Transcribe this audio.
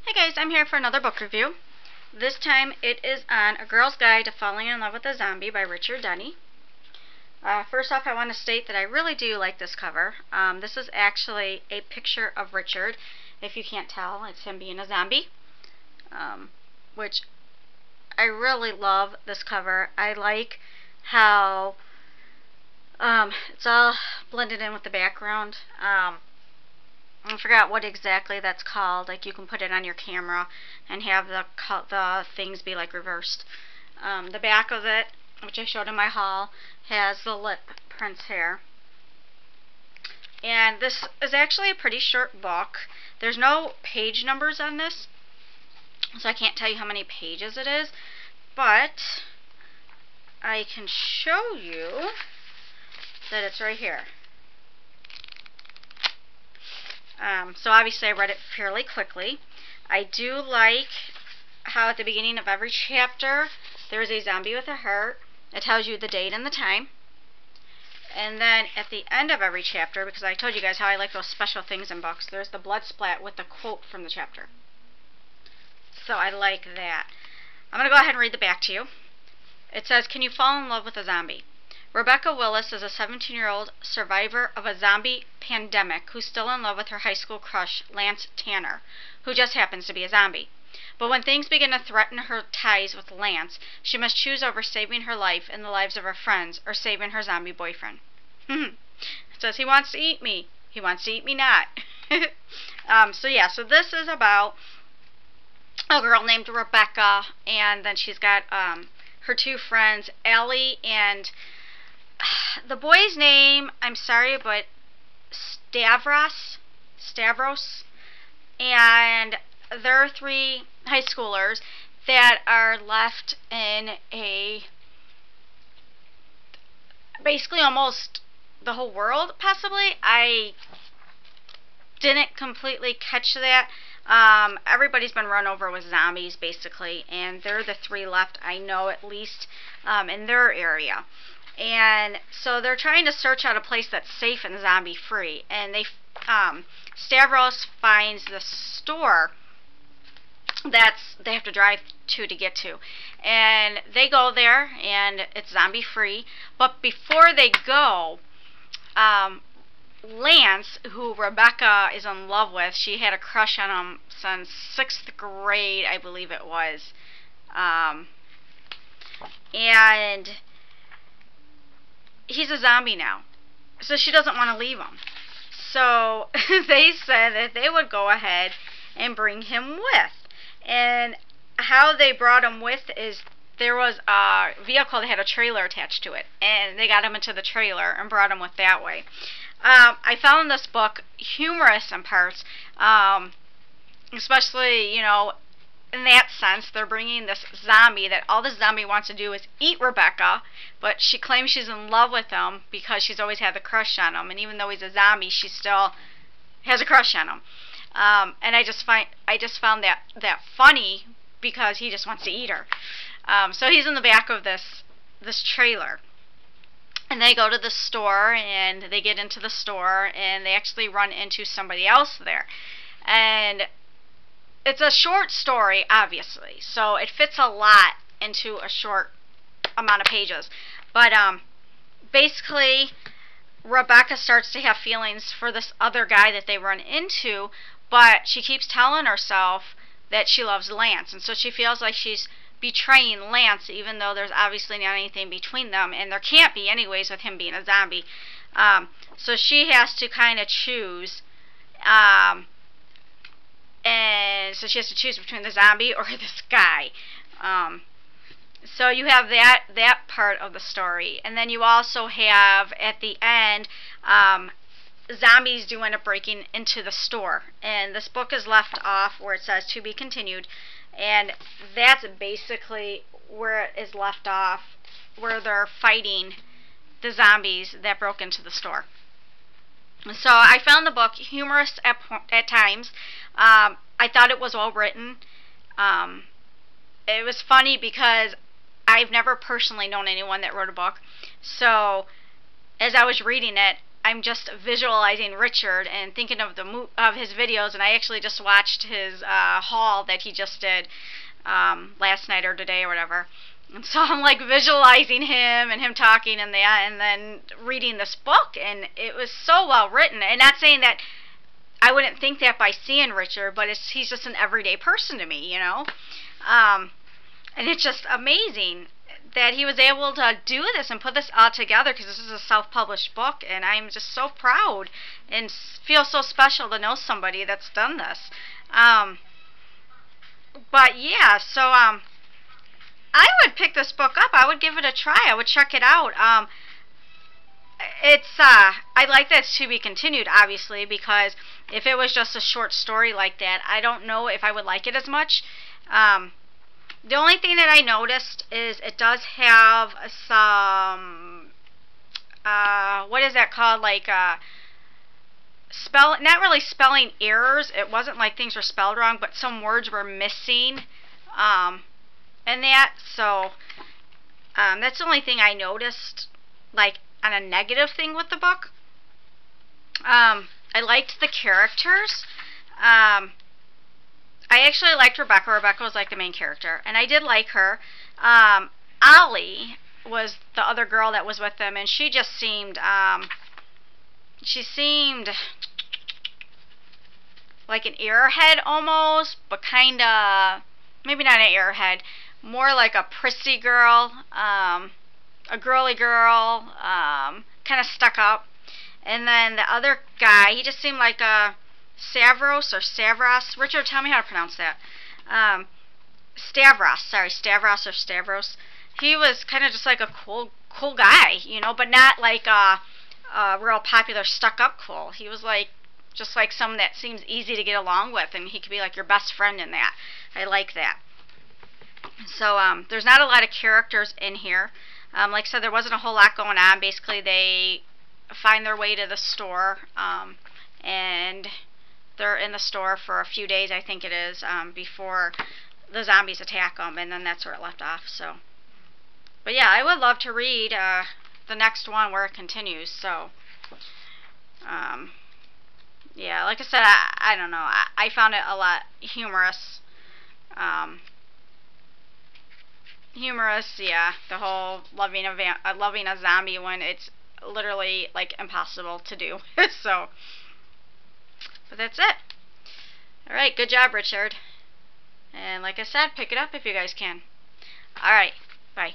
Hey guys, I'm here for another book review. This time it is on A Girl's Guide to Falling in Love with a Zombie by Richard Denney. First off, I want to state that I really do like this cover. This is actually a picture of Richard. If you can't tell, it's him being a zombie. Which I really love this cover. I like how it's all blended in with the background. I forgot what exactly that's called. Like, you can put it on your camera and have the things be like reversed. The back of it, which I showed in my haul, has the lip prints here. And this is actually a pretty short book. There's no page numbers on this, so I can't tell you how many pages it is, but I can show you that it's right here. So obviously I read it fairly quickly. I do like how at the beginning of every chapter there's a zombie with a heart. It tells you the date and the time. And then at the end of every chapter, because I told you guys how I like those special things in books, there's the blood splat with the quote from the chapter. So I like that. I'm going to go ahead and read the back to you. It says, "Can you fall in love with a zombie?" Rebecca Willis is a 17-year-old survivor of a zombie pandemic who's still in love with her high school crush, Lance Tanner, who just happens to be a zombie. But when things begin to threaten her ties with Lance, she must choose over saving her life and the lives of her friends or saving her zombie boyfriend. It says, "He wants to eat me. He wants to eat me not." So this is about a girl named Rebecca, and then she's got her two friends, Allie and the boy's name, I'm sorry, but Stavros, and there are three high schoolers that are left in a, basically almost the whole world, possibly. I didn't completely catch that. Everybody's been run over with zombies, basically, and they're the three left, I know, at least in their area. And so they're trying to search out a place that's safe and zombie free, and Stavros finds the store they have to drive to get to, and they go there and it's zombie free. But before they go, Lance, who Rebecca is in love with, she had a crush on him since 6th grade, I believe it was, and he's a zombie now, so she doesn't want to leave him. So they said that they would go ahead and bring him with. And how they brought him with is there was a vehicle that had a trailer attached to it, and they got him into the trailer and brought him with that way. I found this book humorous in parts, especially, you know, in that sense. They're bringing this zombie that all this zombie wants to do is eat Rebecca, but she claims she's in love with him because she's always had the crush on him, and even though he's a zombie, she still has a crush on him. And I just found that funny because he just wants to eat her. So he's in the back of this trailer, and they go to the store, and they get into the store, and they actually run into somebody else there. And it's a short story, obviously, so it fits a lot into a short amount of pages. But basically, Rebecca starts to have feelings for this other guy that they run into, but she keeps telling herself that she loves Lance, and so she feels like she's betraying Lance, even though there's obviously not anything between them, and there can't be anyways with him being a zombie. So she has to kind of choose, and so she has to choose between the zombie or this guy. So you have that part of the story, and then you also have at the end, zombies do end up breaking into the store, and this book is left off where it says "to be continued," and that's basically where it is left off, where they're fighting the zombies that broke into the store. So I found the book humorous at times. I thought it was well written. It was funny because I've never personally known anyone that wrote a book, so as I was reading it, I'm just visualizing Richard and thinking of of his videos, and I actually just watched his haul that he just did last night or today or whatever. And so I'm like visualizing him and him talking and that, and then reading this book, and it was so well written. And not saying that I wouldn't think that by seeing Richard, but he's just an everyday person to me, you know. And it's just amazing that he was able to do this and put this all together, because this is a self-published book, and I'm just so proud and feel so special to know somebody that's done this. But yeah, so I would pick this book up. I would give it a try. I would check it out. I like that it's to be continued, obviously, because if it was just a short story like that, I don't know if I would like it as much. The only thing that I noticed is it does have some, what is that called, like, not really spelling errors. It wasn't like things were spelled wrong, but some words were missing, and that, so, that's the only thing I noticed, like, on a negative thing with the book. I liked the characters. I actually liked Rebecca. Rebecca was like the main character, and I did like her. Ollie was the other girl that was with them, and she just seemed, like an airhead almost, but kind of, maybe not an airhead, more like a prissy girl, a girly girl, kind of stuck up. And then the other guy, he just seemed like a Stavros. Richard, tell me how to pronounce that. Stavros. He was kind of just like a cool guy, you know, but not like a real popular stuck-up cool. He was like, just like someone that seems easy to get along with, and he could be like your best friend in that. I like that. So there's not a lot of characters in here. Like I said, there wasn't a whole lot going on. Basically, they find their way to the store, and they're in the store for a few days, I think it is, before the zombies attack them, and then that's where it left off. So, but yeah, I would love to read the next one where it continues. So, yeah, like I said, I don't know. I found it a lot humorous. Yeah. The whole loving a zombie when it's literally like impossible to do. So, but that's it. Alright, good job, Richard. And like I said, pick it up if you guys can. Alright, bye.